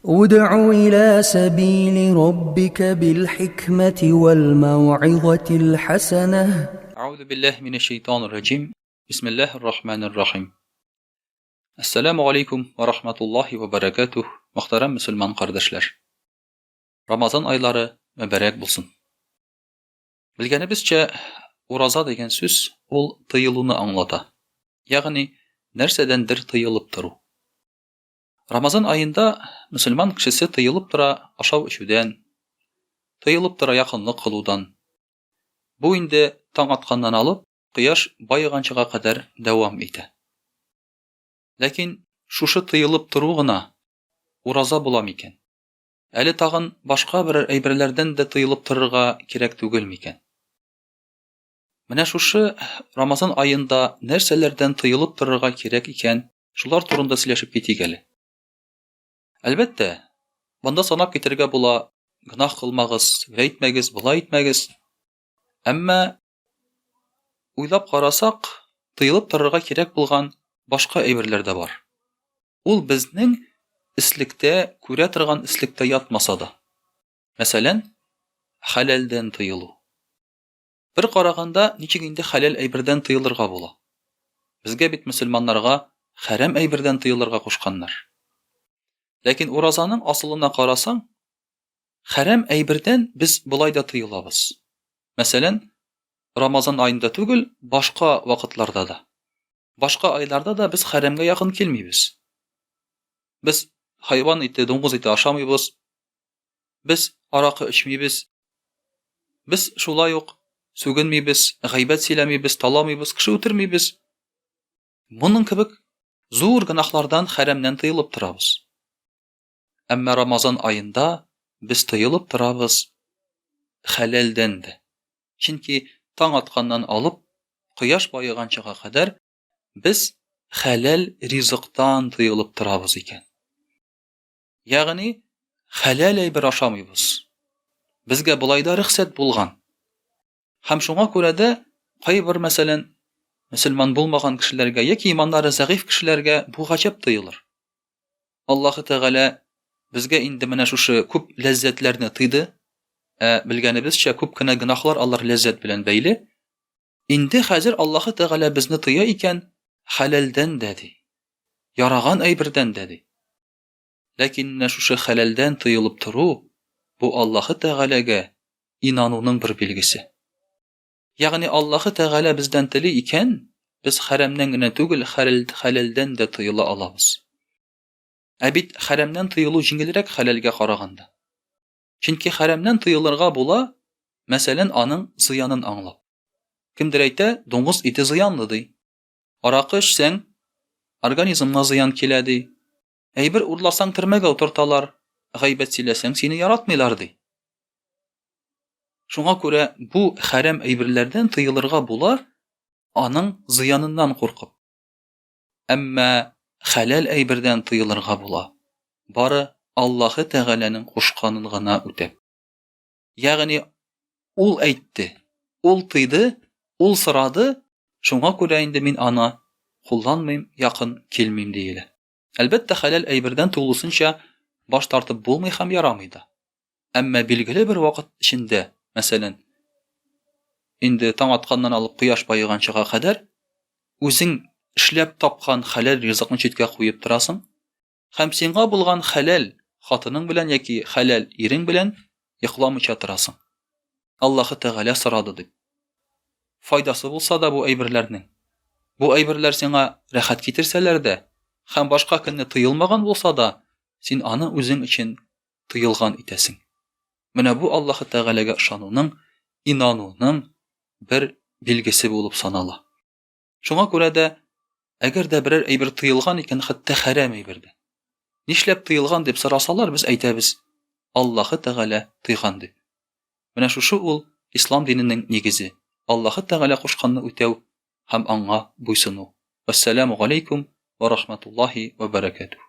ادع إلى سبيل ربك بالحكمة والموعظة الحسنة. أعوذ بالله من الشيطان الرجيم. بسم الله الرحمن الرحيم. Assalamu alaikum wa rahmatullahi wa barakatuh. Muhtaram Müslüman kardeşler. Ramazan ayları mübarek bulsun. Bilgenibizce uraza degen söz ol tıyılını anlata. Yani nersedendir tıyılıp turu. Ramazan ayında Müslüman kişisi tıyılıp tura aşav içüden, tıyılıp tura yakınlık kılıdan. Bu indi taң atkandan alıp, kıyaş bayıgançıga kadar devam ete. Lakin şuшы tıyılıp turu gına uraza bulam iken. Әле тагын башка бер әйберләрдән дә тыелып торырга кирәк түгел микән? Менә шушы Рамазан аенда нәрсәләрдән тыелып торырга кирәк икән, шулар турында сөйләшеп китик әле. Әлбәттә, монда санап китәргә була, гынах кылмагыз, әйтмәгез, булай әйтмәгез. Әмма уйлап карасак, тыелып торырга кирәк булган башка әйберләр дә бар. Ул безнең ислектә, күрә торган ислектә ятмаса да. Мәсәлән, халалдан тыелу. Бер караганда, ничек инде халал әйбердән тыелырга була? Безгә бит мөселманнарга харам әйбердән тыелырга кушканнар. Ләкин уразаның асылына карасаң, харам әйбердән без булай да тыелабыз. Мәсәлән, Рамазан аенда түгел, башка вакытларда да. Башка айларда да без харамга якын килмибез. Без хайван ите, дуңгыз ите ашамыйбыз. Без аракы эчмибез. Без шулай ук сүгенмибез, гайбәт сөйләмибез, таламыйбыз, кеше үтермибез. Моның кебек зур гынахлардан, харамнан тыелып торабыз. Әмма Рамазан аенда без тыелып торабыз халалдан да. Чөнки таң атканнан алып, кояш байыганчыга кадәр без халал ризыктан тыелып торабыз икән. Ягъни халал әйбер ашамыйбыз. Безгә булай да рөхсәт булган. Һәм шуңа күрә дә кайбер мәсәлән мөселман булмаган кешеләргә яки иманнары зәгыйф кешеләргә бу гаҗәп тыелыр. Аллаһы Тәгалә безгә инде менә шушы күп ләззәтләрне тыйды. Белгәнебезчә, күп кенә гынахлар алар ләззәт белән бәйле. Инде хәзер Аллаһы Тәгалә безне тыя икән халалдан да ди. Яраган әйбердән дә ди. Ләкин менә шушы халалдан тыелып тору бу Аллаһы Тәгаләгә инануның бер билгесе. Ягъни Аллаһы Тәгалә бездән тели икән, без харамнан гына түгел, халалдан да тыела алабыз. Бит харамнан тыелу җиңелрәк халалга караганда. Чөнки харамнан тыелырга була, мәсәлән, аның зыянын аңлап. Кемдер әйтә, дуңгыз ите зыянлы ди. Аракы эчсәң, организмга зыян килә ди. Әйбер урласаң төрмәгә утырталар, гайбәт сөйләсәң сине яратмыйлар ди. Шуңа күрә бу харам әйберләрдән тыелырга була, аның зыяныннан куркып. Әмма халал әйбердән тыелырга була, бары Аллаһы Тәгаләнең кушканын гына үтәп. Ягъни ул әйтте, ул тыйды, ул сорады, шуңа күрә инде мин аны кулланмыйм, якын килмим диелә. Әлбәттә, халал әйбердән тулысынча баш тартып булмый һәм ярамый да. Әмма билгеле бер вакыт эчендә, мәсәлән, инде таң атканнан алып кояш байыганчыга кадәр үзең эшләп тапкан халал ризыкны читкә куеп торасың, һәм сиңа булган халал хатының белән яки халал ирең белән йокламыйча торасың. Аллаһы Тәгалә сорады дип. Файдасы булса да бу әйберләрнең. Бу әйберләр сиңа рәхәт китерсәләр дә, һәм башка көнне тыелмаган булса да, син аны үзең өчен тыелган итәсең. Менә бу Аллаһы Тәгаләгә ышануның, инануның бер билгесе булып санала. Шуңа күрә дә, әгәр дә берәр әйбер тыелган икән, хәтта харам әйбердә. Нишләп тыелган дип сорасалар, без әйтәбез, Аллаһы Тәгалә тыйган дип. Менә шушы ул ислам диненең нигезе. Аллаһы Тәгалә кушканны үтәү һәм аңа буйсыну. Ассаламу алейкум ва рахматуллаһи ва баракатуһ.